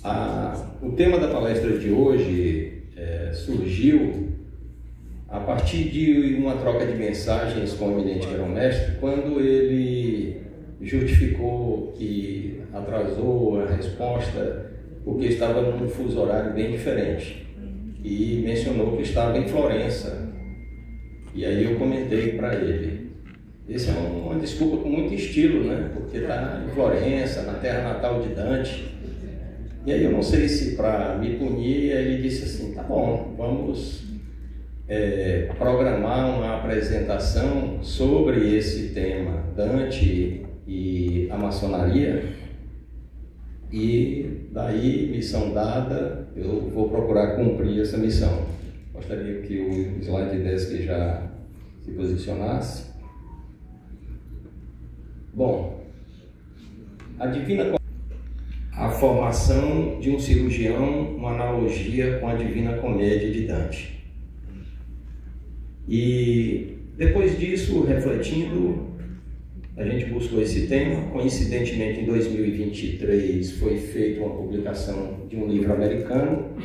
O tema da palestra de hoje surgiu a partir de uma troca de mensagens com o eminente grão-mestre, quando ele justificou que atrasou a resposta porque estava num fuso horário bem diferente e mencionou que estava em Florença. E aí eu comentei para ele: essa é uma desculpa com muito estilo, né? Porque está em Florença, na terra natal de Dante. E aí eu não sei se para me punir, ele disse assim: tá bom, vamos programar uma apresentação sobre esse tema, Dante e a maçonaria. E daí, missão dada, eu vou procurar cumprir essa missão. Gostaria que o slide desse já se posicionasse. Bom, a formação de um cirurgião, uma analogia com a Divina Comédia de Dante. E depois disso, refletindo, a gente buscou esse tema. Coincidentemente, em 2023 foi feita uma publicação de um livro americano,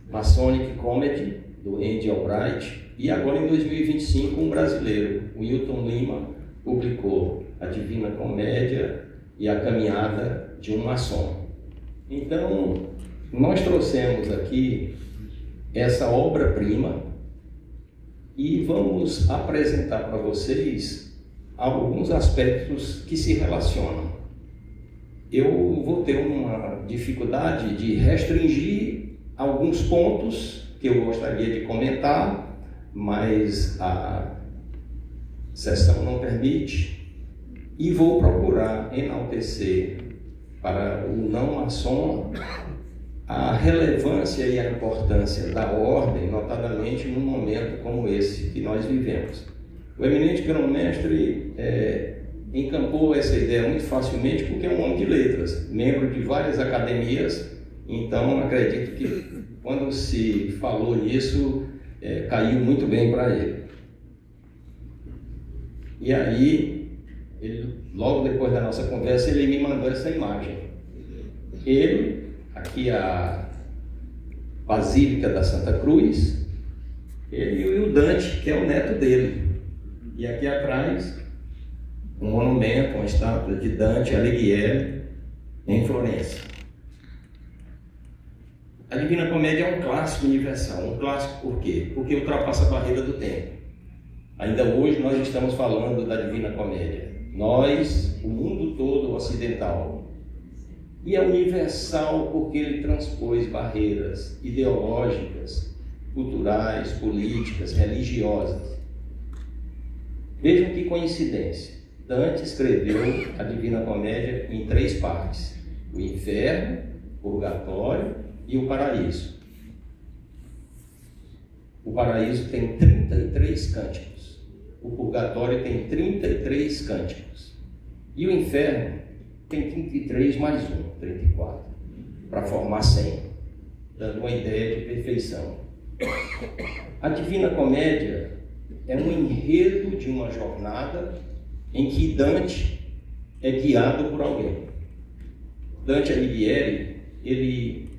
Masonic Comedy, do Andy Albright, e agora em 2025 um brasileiro, o Wilton Lima, publicou A Divina Comédia e a Caminhada de um Maçom. Então, nós trouxemos aqui essa obra-prima e vamos apresentar para vocês alguns aspectos que se relacionam. Eu vou ter uma dificuldade de restringir alguns pontos que eu gostaria de comentar, mas a sessão não permite, e vou procurar enaltecer para o não-maçom a relevância e a importância da ordem, notadamente num momento como esse que nós vivemos. O eminente grão-mestre encampou essa ideia muito facilmente porque é um homem de letras, membro de várias academias, então acredito que quando se falou nisso, caiu muito bem para ele. E aí, logo depois da nossa conversa, ele me mandou essa imagem. Ele, aqui a Basílica da Santa Cruz, ele e o Dante, que é o neto dele. E aqui atrás, um monumento, uma estátua de Dante Alighieri, em Florença. A Divina Comédia é um clássico universal. Um clássico por quê? Porque ultrapassa a barreira do tempo. Ainda hoje nós estamos falando da Divina Comédia. Nós, o mundo todo ocidental. E é universal porque ele transpôs barreiras ideológicas, culturais, políticas, religiosas. Vejam que coincidência. Dante escreveu a Divina Comédia em 3 partes: o inferno, o purgatório e o paraíso. O paraíso tem 33 cânticos. O purgatório tem 33 cânticos. E o inferno tem 33 mais 1, 34, para formar 100, dando uma ideia de perfeição. A Divina Comédia é um enredo de uma jornada em que Dante é guiado por alguém. Dante Alighieri, ele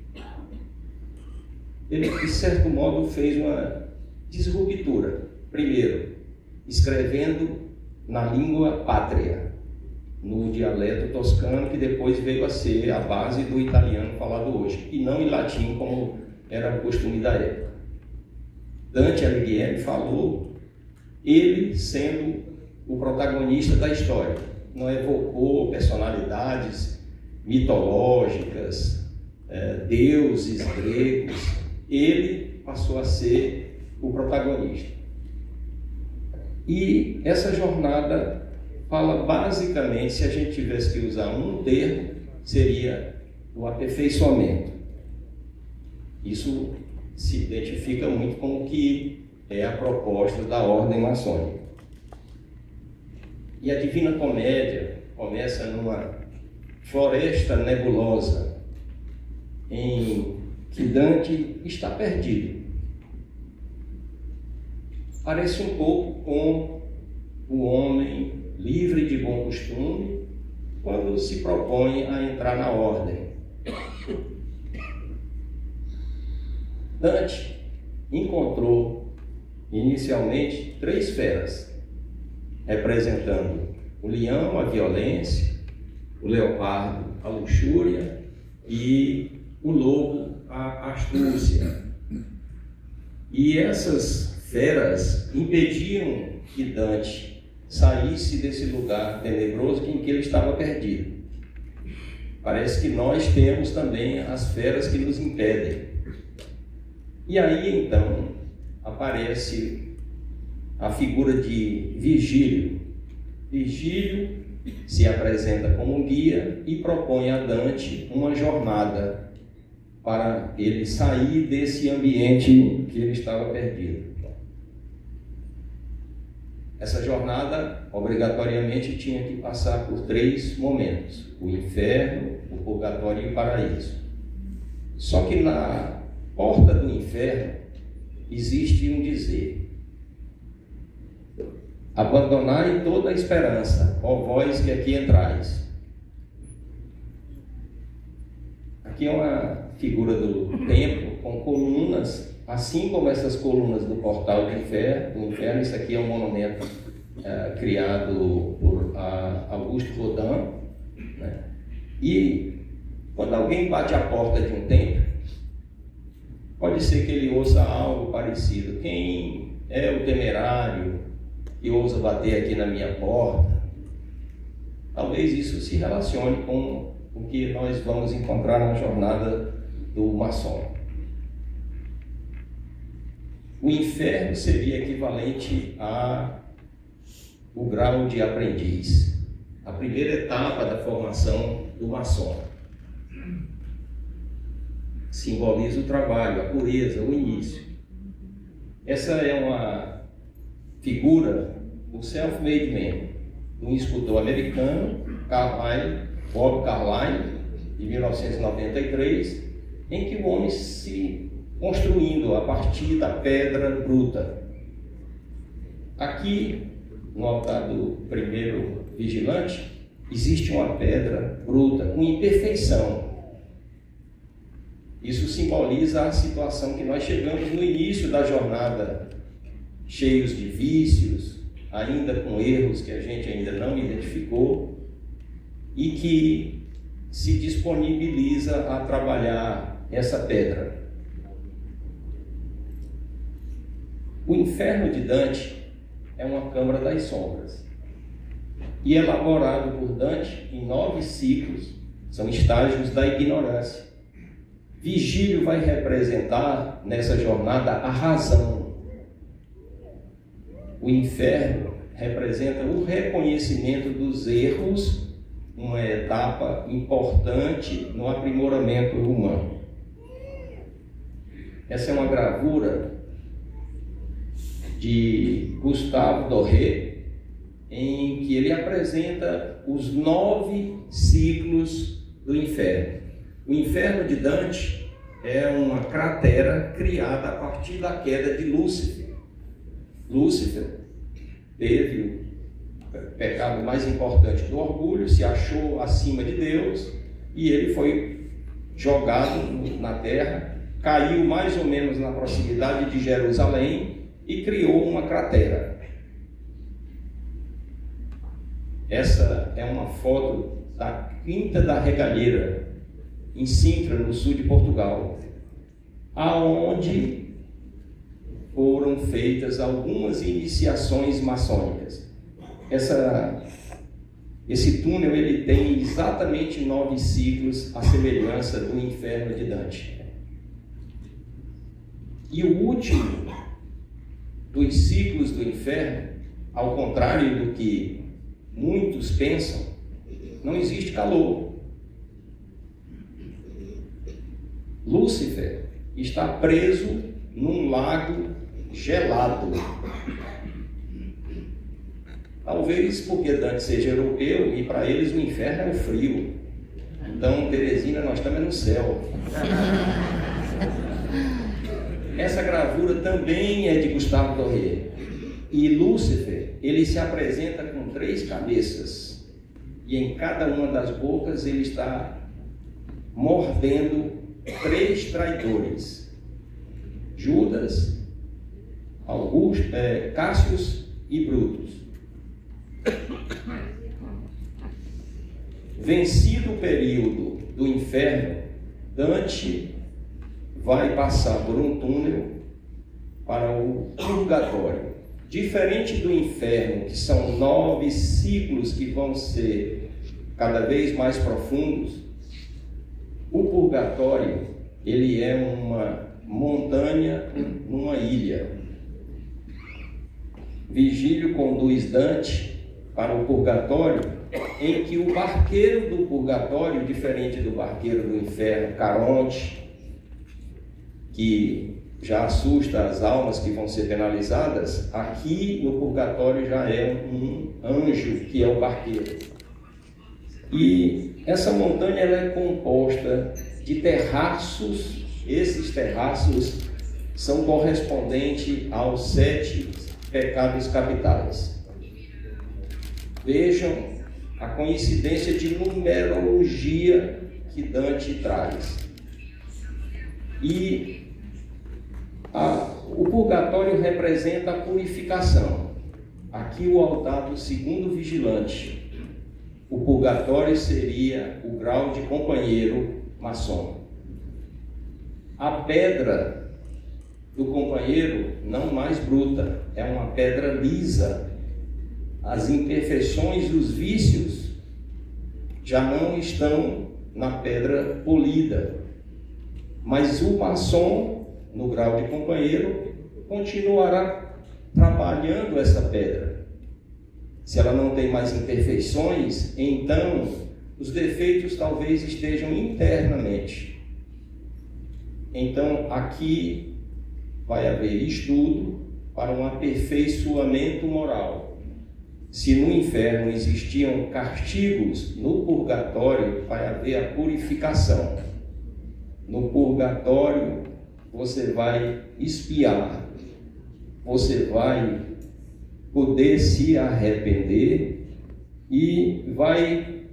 de certo modo fez uma disruptura. Primeiro, escrevendo na língua pátria, no dialeto toscano, que depois veio a ser a base do italiano falado hoje, e não em latim, como era o costume da época. Dante Alighieri falou, ele sendo o protagonista da história, não evocou personalidades mitológicas, deuses gregos. Ele passou a ser o protagonista. E essa jornada fala basicamente, se a gente tivesse que usar um termo, seria o aperfeiçoamento. Isso se identifica muito com o que é a proposta da ordem maçônica. E a Divina Comédia começa numa floresta nebulosa em que Dante está perdido. Parece um pouco com o homem livre de bom costume quando se propõe a entrar na ordem. Dante encontrou inicialmente 3 feras, representando o leão, a violência, o leopardo, a luxúria, e o lobo, a astúcia. E essas feras impediam que Dante saísse desse lugar tenebroso em que ele estava perdido. Parece que nós temos também as feras que nos impedem. E aí, então, aparece a figura de Virgílio. Virgílio se apresenta como um guia e propõe a Dante uma jornada para ele sair desse ambiente que ele estava perdido. Essa jornada, obrigatoriamente, tinha que passar por 3 momentos: o inferno, o purgatório e o paraíso. Só que na porta do inferno existe um dizer: abandonai toda a esperança, ó vós que aqui entrais. Aqui é uma figura do templo com colunas, assim como essas colunas do portal do inferno. Isso aqui é um monumento criado por Auguste Rodin, né? E quando alguém bate a porta de um templo, pode ser que ele ouça algo parecido: quem é o temerário que ousa bater aqui na minha porta? Talvez isso se relacione com o que nós vamos encontrar na jornada do maçom. O inferno seria equivalente ao grau de aprendiz, a primeira etapa da formação do maçom. Simboliza o trabalho, a pureza, o início. Essa é uma figura, o self-made man, de um escultor americano, Bob Carlyle, de 1993, em que o homem se construindo a partir da pedra bruta. Aqui, no altar do primeiro vigilante, existe uma pedra bruta, com imperfeição. Isso simboliza a situação que nós chegamos no início da jornada, cheios de vícios, ainda com erros que a gente ainda não identificou, e que se disponibiliza a trabalhar essa pedra. O inferno de Dante é uma câmara das sombras, e elaborado por Dante em 9 ciclos, são estágios da ignorância. Virgílio vai representar nessa jornada a razão. O inferno representa o reconhecimento dos erros, uma etapa importante no aprimoramento humano. Essa é uma gravura de Gustave Doré, em que ele apresenta os 9 ciclos do inferno. O inferno de Dante é uma cratera criada a partir da queda de Lúcifer. Lúcifer teve o pecado mais importante do orgulho, se achou acima de Deus, e ele foi jogado na terra, caiu mais ou menos na proximidade de Jerusalém e criou uma cratera. Essa é uma foto da Quinta da Regalheira, em Sintra, no sul de Portugal, aonde foram feitas algumas iniciações maçônicas. Esse túnel ele tem exatamente 9 ciclos, à semelhança do inferno de Dante. E o último dos ciclos do inferno, ao contrário do que muitos pensam, não existe calor. Lúcifer está preso num lago gelado. Talvez porque Dante seja europeu e para eles o inferno é o frio. Então, Teresina, nós estamos no céu. Essa gravura também é de Gustave Doré. E Lúcifer, ele se apresenta com 3 cabeças. E em cada uma das bocas ele está mordendo 3 traidores. Judas, Augusto, Cássius e Brutus. Vencido o período do inferno, Dante vai passar por um túnel para o purgatório. Diferente do inferno, que são 9 ciclos que vão ser cada vez mais profundos, o purgatório, ele é uma montanha numa ilha. Virgílio conduz Dante para o purgatório, em que o barqueiro do purgatório, diferente do barqueiro do inferno, Caronte, que já assusta as almas que vão ser penalizadas, aqui no purgatório já é um anjo que é o barqueiro. E essa montanha ela é composta de terraços. Esses terraços são correspondentes aos 7 pecados capitais. Vejam a coincidência de numerologia que Dante traz. E o purgatório representa a purificação. Aqui o altar do segundo vigilante. O purgatório seria o grau de companheiro maçom. A pedra do companheiro não mais bruta, é uma pedra lisa. As imperfeições e os vícios já não estão na pedra polida. Mas o maçom, no grau de companheiro, continuará trabalhando essa pedra. Se ela não tem mais imperfeições, então os defeitos talvez estejam internamente. Então aqui vai haver estudo para um aperfeiçoamento moral. Se no inferno existiam castigos, no purgatório vai haver a purificação. No purgatório você vai expiar, você vai poder se arrepender e vai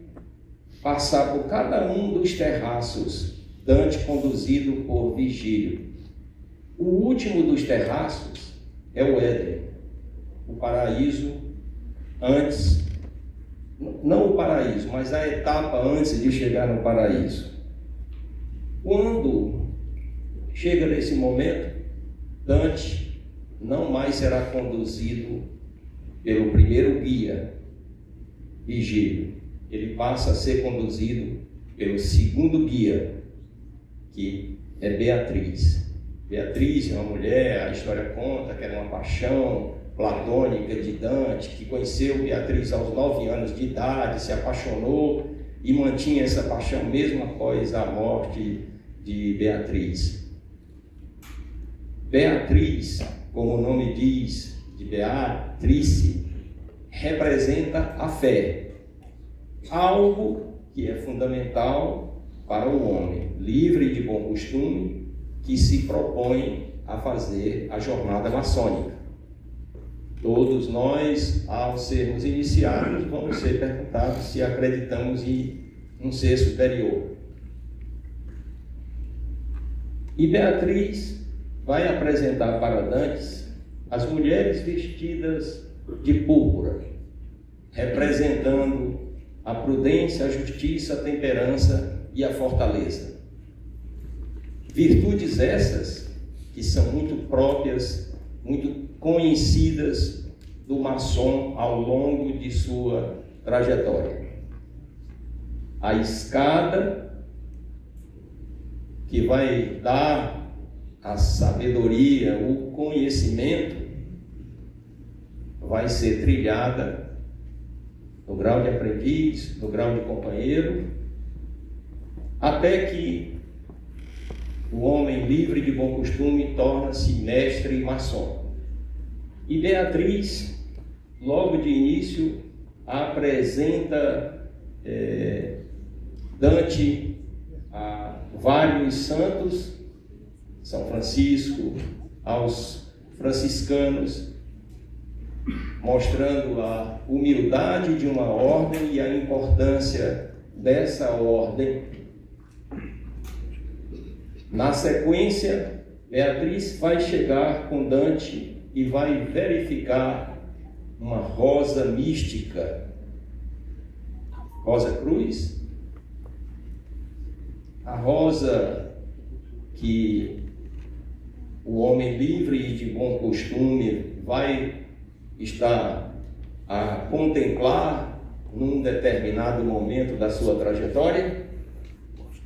passar por cada um dos terraços, Dante conduzido por Virgílio. O último dos terraços é o Éden, o paraíso antes, não o paraíso, mas a etapa antes de chegar no paraíso. Quando chega nesse momento, Dante não mais será conduzido pelo primeiro guia, Virgílio. Ele passa a ser conduzido pelo segundo guia, que é Beatriz. Beatriz é uma mulher, a história conta que era uma paixão platônica de Dante, que conheceu Beatriz aos 9 anos de idade, se apaixonou e mantinha essa paixão mesmo após a morte de Beatriz. Beatriz, como o nome diz, de Beatrice, representa a fé, algo que é fundamental para o homem, livre de bom costume, que se propõe a fazer a jornada maçônica. Todos nós, ao sermos iniciados, vamos ser perguntados se acreditamos em um ser superior. E Beatriz vai apresentar para Dante as mulheres vestidas de púrpura, representando a prudência, a justiça, a temperança e a fortaleza. Virtudes essas que são muito próprias, muito conhecidas do maçom ao longo de sua trajetória. A escada que vai dar a sabedoria, o conhecimento, vai ser trilhada no grau de aprendiz, no grau de companheiro, até que o homem livre de bom costume torna-se mestre maçom. E Beatriz, logo de início, apresenta Dante a vários santos, São Francisco, aos franciscanos, mostrando a humildade de uma ordem e a importância dessa ordem. Na sequência, Beatriz vai chegar com Dante e vai verificar uma rosa mística. Rosa cruz, a rosa que o homem livre e de bom costume vai estar a contemplar num determinado momento da sua trajetória.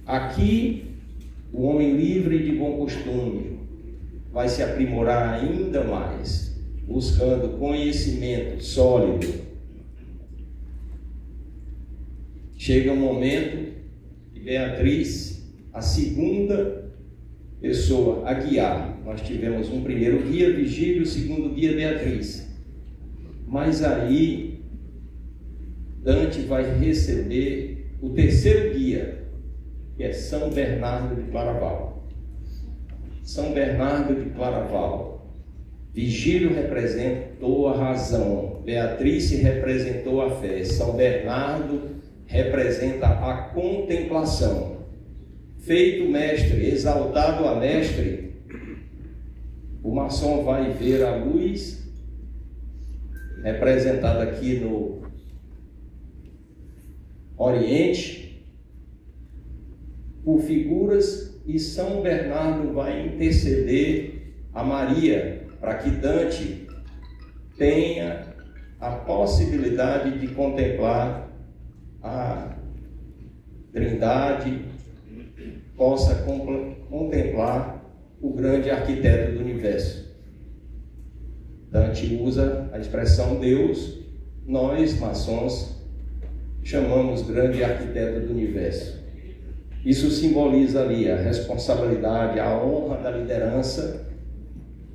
Aqui, o homem livre e de bom costume vai se aprimorar ainda mais, buscando conhecimento sólido. Chega um momento que Beatriz, a segunda pessoa a guiar. Nós tivemos um primeiro guia, Vigílio, o segundo guia, Beatriz. Mas aí, Dante vai receber o terceiro guia, que é São Bernardo de Claraval. São Bernardo de Claraval. Vigílio representou a razão, Beatriz representou a fé, São Bernardo representa a contemplação. Feito mestre, exaltado a mestre, o maçom vai ver a luz, representada aqui no Oriente, por figuras, e São Bernardo vai interceder a Maria, para que Dante tenha a possibilidade de contemplar a Trindade, possa contemplar o grande arquiteto do universo. Dante usa a expressão Deus, nós, maçons, chamamos grande arquiteto do universo. Isso simboliza ali a responsabilidade, a honra da liderança,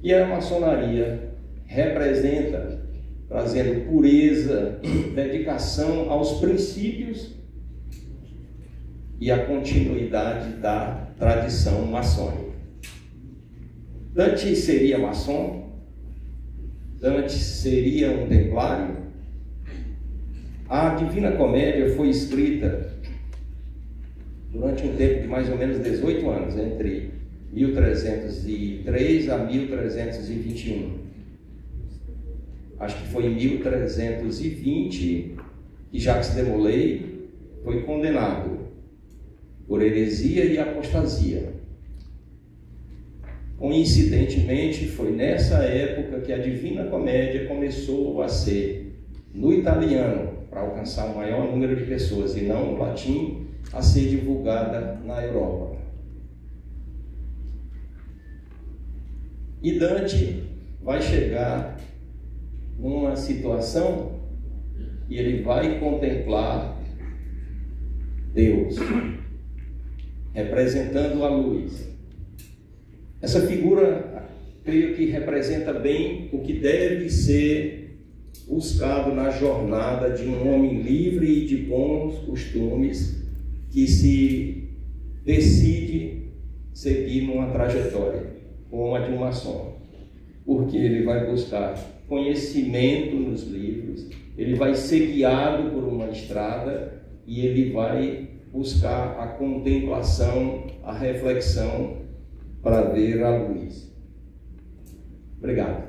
e a maçonaria representa, trazendo pureza, dedicação aos princípios e a continuidade da tradição maçônica. Dante seria maçom? Dante seria um templário? A Divina Comédia foi escrita durante um tempo de mais ou menos 18 anos, entre 1303 a 1321. Acho que foi em 1320 que Jacques de Molay foi condenado por heresia e apostasia. Coincidentemente, foi nessa época que a Divina Comédia começou a ser no italiano, para alcançar o maior número de pessoas, e não no latim, a ser divulgada na Europa. E Dante vai chegar numa situação e ele vai contemplar Deus, representando a luz. Essa figura, creio que representa bem o que deve ser buscado na jornada de um homem livre e de bons costumes que se decide seguir numa trajetória como a de um maçom, porque ele vai buscar conhecimento nos livros, ele vai ser guiado por uma estrada e ele vai buscar a contemplação, a reflexão para ver a luz. Obrigado.